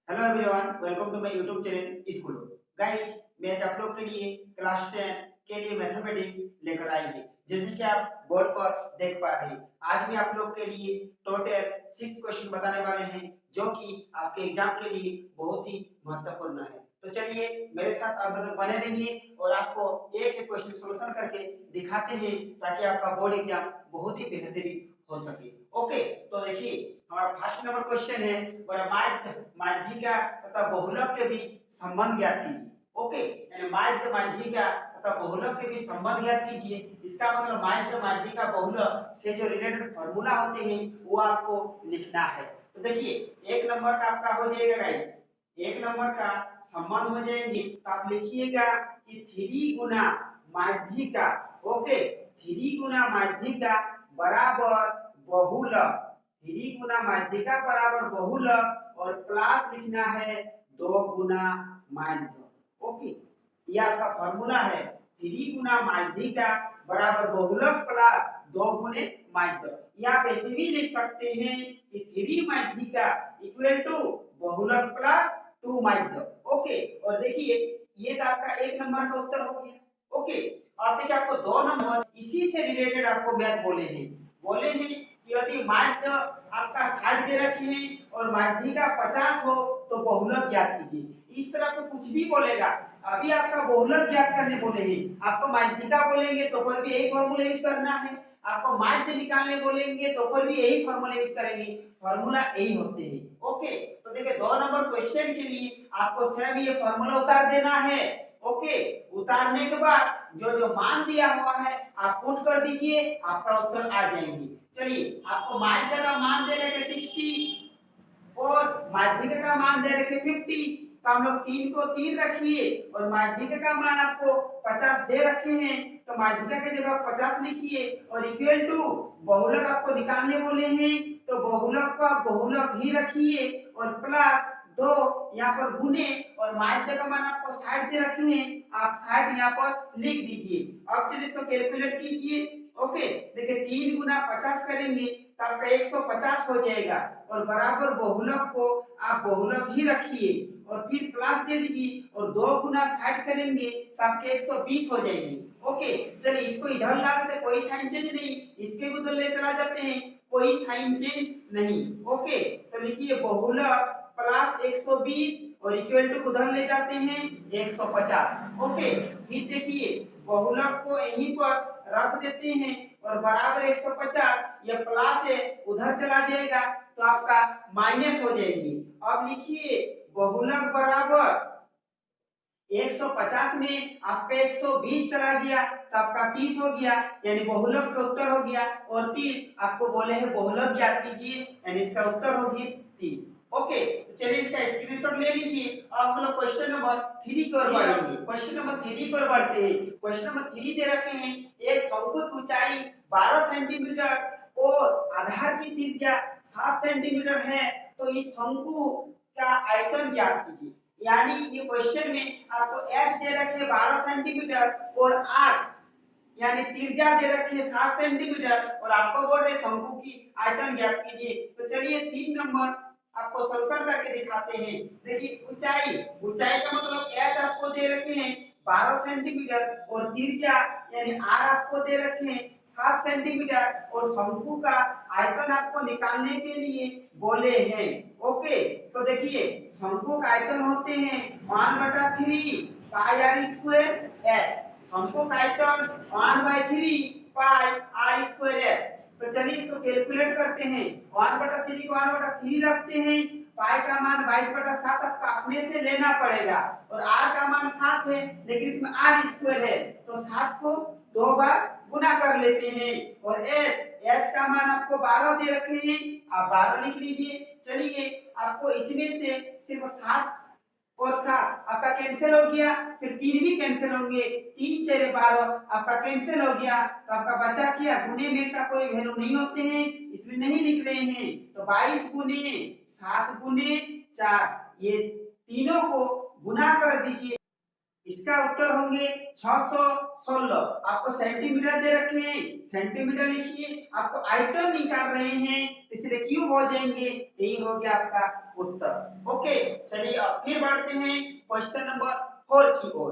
Hello everyone, welcome to my YouTube channel स्कूलो। Guys, मैं आज आप लोग के लिए क्लास 10 के लिए मैथमेटिक्स लेकर आई है। जैसे कि आप बोर्ड पर देख पा रहे हैं, आज मैं आप लोग के लिए टोटल 6 क्वेश्चन बताने वाले हैं जो कि आपके एग्जाम के लिए बहुत ही महत्वपूर्ण है। तो चलिए मेरे साथ आप लोग बने रहिए और आपको एक एक क्वेश्चन सॉल्यूशन करके दिखाते हैं ताकि आपका बोर्ड एग्जाम बहुत ही बेहतरीन हो सके। ओके, तो देखिए हमारा फर्स्ट नंबर क्वेश्चन है माध्यिका तथा बहुलक के बीच संबंध ज्ञात कीजिए। ओके, यानी माध्यिका तथा बहुलक के बीच संबंध ज्ञात कीजिए। इसका मतलब माध्यिका बहुलक से जो रिलेटेड फार्मूला होते हैं वो आपको लिखना है। तो देखिए एक नंबर का आपका हो जाएगा गाइस, एक नंबर का संबंध हो जाएंगे तो आप लिखिएगा कि 3 गुना माध्यिका। ओके, 3 गुना माध्यिका बराबर बहुलक, 3 गुना माध्यिका बराबर बहुलक और प्लस लिखना है 2 गुना माध्य। ओके, ये आपका फॉर्मूला है 3 गुना माध्यिका बराबर बहुलक प्लस 2 गुने माध्य। या आप ऐसे भी लिख सकते हैं कि 3 माध्यिका इक्वल टू बहुलक प्लस 2 माध्य। ओके, और देखिए ये तो आपका एक नंबर का उत्तर हो गया। ओके, अब देखिए आपको 2 नंबर इसी से रिलेटेड आपको मैथ बोले हैं कि यदि माध्य आपका 60 दे रखे हैं और माध्यिका 50 हो तो बहुलक ज्ञात कीजिए। इस तरह को कुछ भी बोलेगा। अभी आपका बहुलक ज्ञात करने बोले हैं, आपको माध्यिका बोलेंगे तो पर भी यही फॉर्मूला यूज करना है, आपको माध्य निकालने बोलेंगे तो पर भी यही फॉर्मूला यूज करेंगे। फॉर्मूला यही होते हैं। ओके, तो देखिए 2 नंबर क्वेश्चन के लिए आपको सेम ये फॉर्मूला उतार देना है। ओके, उतारने के बाद जो जो मान दिया हुआ है आप पुट कर दीजिए, आपका उत्तर आ जाएंगे। चलिए आपको माध्य का मान दे रखे 60 और माध्यिका का मान दे रखे 50, तो हम लोग 3 को 3 रखिए और माध्यिका का मान आपको 50 दे रखे हैं तो माध्यिका की जगह 50 लिखिए और इक्वल टू बहुलक आपको निकालने बोले हैं तो बहुलक को आप बहुलक ही रखिए और प्लस 2 यहाँ पर गुने और माध्य का मान आपको 60 दे रखे हैं, आप 60 यहाँ पर लिख दीजिए। अब चलिए इसको कैलकुलेट कीजिए। ओके, देखिए 3 गुना 50 करेंगे तो आपका 150 हो जाएगा और बराबर बहुलक को आप बहुलक ही रखिए और फिर प्लस दे दीजिए और 2 गुना 60 करेंगे तो आपके 120 हो जाएंगे। ओके, चलिए इसको इधर ला देते, कोई साइन चेंज नहीं, इसके बदले चला जाते हैं, कोई साइन चेंज नहीं। ओके, तो लिखिए बहुलक प्लस 120 और इक्वल टू उधर ले जाते हैं 150। ओके, फिर देखिए बहुलक को यहीं पर रख देते हैं और बराबर 150, ये प्लस है उधर चला जाएगा तो आपका माइनस हो जाएगी। अब लिखिए बहुलक बराबर 150 में आपका 120 चला गया तो आपका 30 हो गया, यानी बहुलक का उत्तर हो गया और 30 आपको बोले हैं बहुलक ज्ञात कीजिए, यानी इसका उत्तर हो गया 30। ओके, तो चलिए इसका स्क्रीनशॉट ले लीजिए। अब हम लोग क्वेश्चन नंबर 3 की ओर बढ़ेंगे। क्वेश्चन नंबर 3 की ओर बढ़ते हैं। क्वेश्चन नंबर 3 दे रखे हैं एक शंकु की ऊंचाई 12 सेंटीमीटर और आधार की त्रिज्या 7 सेंटीमीटर है, तो इस शंकु का आयतन ज्ञात कीजिए। यानी ये क्वेश्चन में आपको एच दे रखे 12 सेंटीमीटर और 8 यानी त्रिज्या दे रखी है 7 सेंटीमीटर और आपको बोल रहे शंकु की आयतन ज्ञात कीजिए। तो चलिए 3 नंबर आपको सॉल्यूशन करके दिखाते हैं। देखिए ऊंचाई, ऊंचाई का मतलब h आपको दे रखे हैं 12 सेंटीमीटर और त्रिज्या यानी r आपको दे रखे हैं 7 सेंटीमीटर और शंकु का आयतन आपको निकालने के लिए बोले हैं। ओके, तो देखिए शंकु का आयतन होते हैं 1/3 पाई r स्क्वायर h। शंकु का आयतन 1/3 पाई r स्क्वायर h। तो चलिए इसको कैलकुलेट करते हैं। 1/3 को 1/3 रखते हैं, पाई का मान 22/7 आपका अपने से लेना पड़ेगा और r का मान 7 है लेकिन इसमें r स्क्वायर है तो 7 को 2 बार गुना कर लेते हैं और h का मान आपको 12 दे रखे हैं, आप 12 लिख लीजिए। चलिए आपको इसमें से सिर्फ 7 और 7 आपका कैंसिल हो गया, फिर 3 भी कैंसिल होंगे, 3 4 12 आपका कैंसिल हो गया तो आपका बचा क्या, गुने में का कोई वैल्यू नहीं होते हैं इसमें नहीं लिख रहे हैं, तो 22 गुने 7 गुने 4 ये तीनों को गुना कर दीजिए, इसका उत्तर होंगे 616। आपको सेंटीमीटर दे रखे हैं, सेंटीमीटर लिखिए, आपको आयतन निकाल रहे हैं इसलिए क्यूब हो जाएंगे, यही हो गया आपका उत्तर। ओके, चलिए फिर बढ़ते हैं क्वेश्चन नंबर 4 की ओर।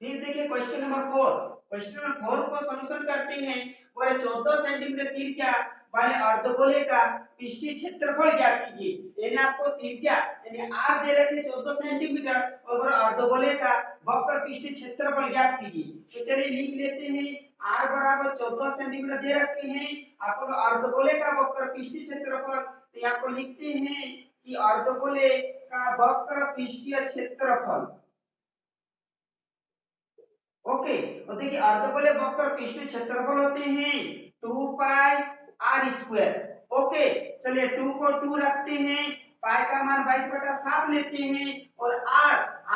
फिर देखिए क्वेश्चन नंबर 4। क्वेश्चन नंबर 4 को सॉल्यूशन करते हैं। बोले 14 सेंटीमीटर त्रिज्या वाले अर्धगोले का पृष्ठीय क्षेत्रफल ज्ञात कीजिए। यानी आपको त्रिज्या यानी r दे रखे 14 सेंटीमीटर और बोले अर्धगोले का वक्र पृष्ठीय क्षेत्रफल ज्ञात कीजिए। तो चलिए लिख लेते हैं r बराबर 14 सेंटीमीटर दे रखे हैं। आपको अर्धगोले का वक्र पृष्ठीय क्षेत्रफल, तो यहाँ पर लिखते हैं कि अर्धगोले का वक्र पृष्ठीय क्षेत्रफल। ओके, और देखिए अर्धगोले वक्र पृष्ठीय क्षेत्रफल होते हैं 2 पाई r स्क्वायर। ओके, चलिए 2 को 2 रखते हैं, पाई का मान 22/7 लेते हैं और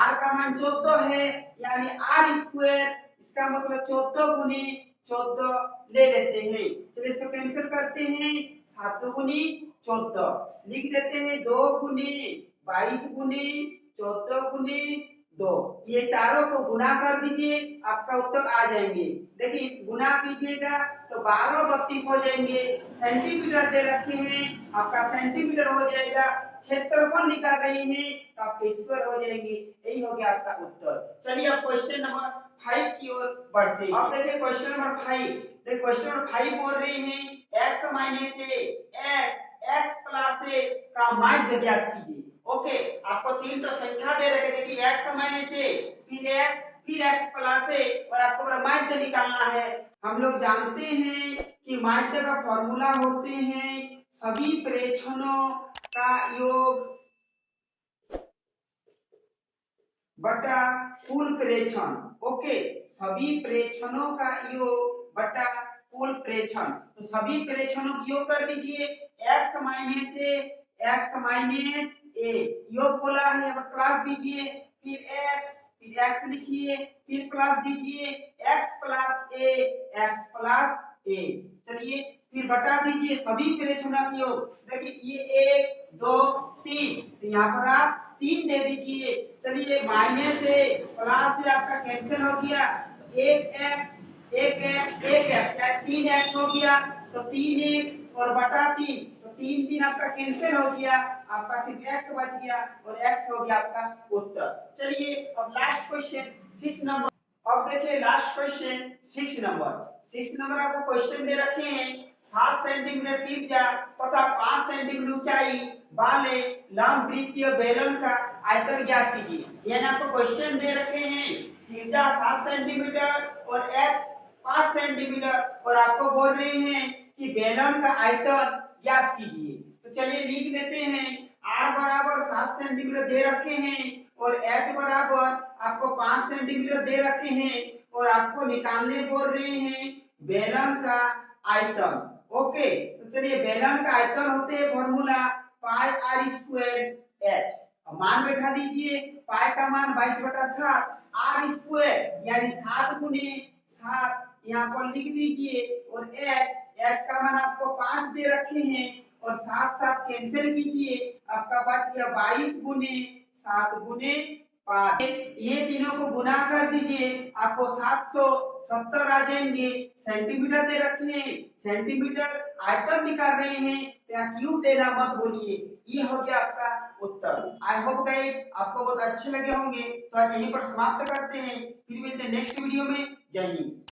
r का मान 14 है यानी r स्क्वायर, इसका मतलब 14 गुनी 14 ले लेते हैं। चलिए इसको कैंसिल करते हैं, 7 गुनी 14 लिख देते हैं, 2 गुनी 22 गुनी 14 गुनी 2, ये चारों को गुना कर दीजिए, आपका उत्तर आ जाएंगे। देखिए इस गुना कीजिएगा तो 12 32 हो जाएंगे। सेंटीमीटर दे रखे हैं, आपका सेंटीमीटर हो जाएगा। क्षेत्रफल निकाल रहे हैं तो आपके स्क्वायर हो जाएंगे। यही हो गया आपका उत्तर। चलिए अब क्वेश्चन नंबर 5 की ओर बढ़ते हैं। अब देखिए क्वेश्चन नंबर 5। देखिए क्वेश्चन नंबर 5 बोल रहे हैं x minus a x plus a का माध्य ज्ञात कीजिए। ओके, आपको तीन तो संख्या दे रखे, देखिए x माइनस a फिर x प्लस a और आपको माध्य निकालना है। हम लोग जानते हैं कि माध्य का फॉर्मूला होते हैं सभी प्रेक्षणों का योग बटा कुल प्रेक्षण। ओके, सभी प्रेक्षणों का योग बटा कुल प्रेक्षण, तो सभी प्रेक्षणों का योग कर लीजिए। x माइनस a योग बोला है, अब प्लस दीजिए, फिर x लिखिए, फिर प्लस दीजिए, x प्लस a। चलिए फिर बटा दीजिए सभी प्रेक्षणों का योग। देखिए ये 1 2 3, तो यहाँ पर आप 3 दे दीजिए। चलिए माइनस a प्लस a आपका कैंसिल हो गया, तो 1x 3x हो गया, तो 3x और बटा 3, तो 3 आपका कैंसिल हो गया, आपका सिर्फ x बच गया और x हो गया आपका उत्तर। चलिए अब लास्ट क्वेश्चन 6 नंबर। अब देखिए लास्ट क्वेश्चन 6 नंबर आपको क्वेश्चन दे रखे हैं 7 सेंटीमीटर त्रिज्या तथा 5 सेंटीमीटर ऊंचाई वाले लंबवृत्तीय बेलन का आयतन ज्ञात कीजिए। यानी आपको क्वेश्चन दे रखे हैं त्रिज्या 7 सेंटीमीटर और h 5 सेंटीमीटर और आपको बोल रहे हैं कि बेलन का आयतन ज्ञात कीजिए। तो चलिए लिख लेते हैं, r बराबर 7 सेंटीमीटर दे रखे हैं और h बराबर आपको 5 सेंटीमीटर दे रखे हैं और आपको निकालने बोल रहे हैं बेलन का आयतन। ओके, तो चलिए बेलन का आयतन होते हैं फॉर्मूला पाई r स्क्वायर h। अब मान बैठा दीजिए, पाई का मान 22/7, r स्क्वायर यानी 7 गुने 7 यहाँ पर लिख दीजिए और h का मान आपको 5 दे रखे हैं और 7 7 कैंसिल कीजिए, आपका बच गया 22 गुने 7 गुने 5। ये तीनों को गुना कर दीजिए, आपको 770 आ जाएंगे। सेंटीमीटर दे रखे हैं, सेंटीमीटर आयतन निकाल रहे हैं, यहाँ क्यूब देना मत बोलिए। ये हो गया आपका उत्तर। आई होप गाइस आपको बहुत अच्छे लगे होंगे। तो आज यहीं पर समाप्त करते हैं, फिर मिलते हैं नेक्स्ट वीडियो में। जय हिंद।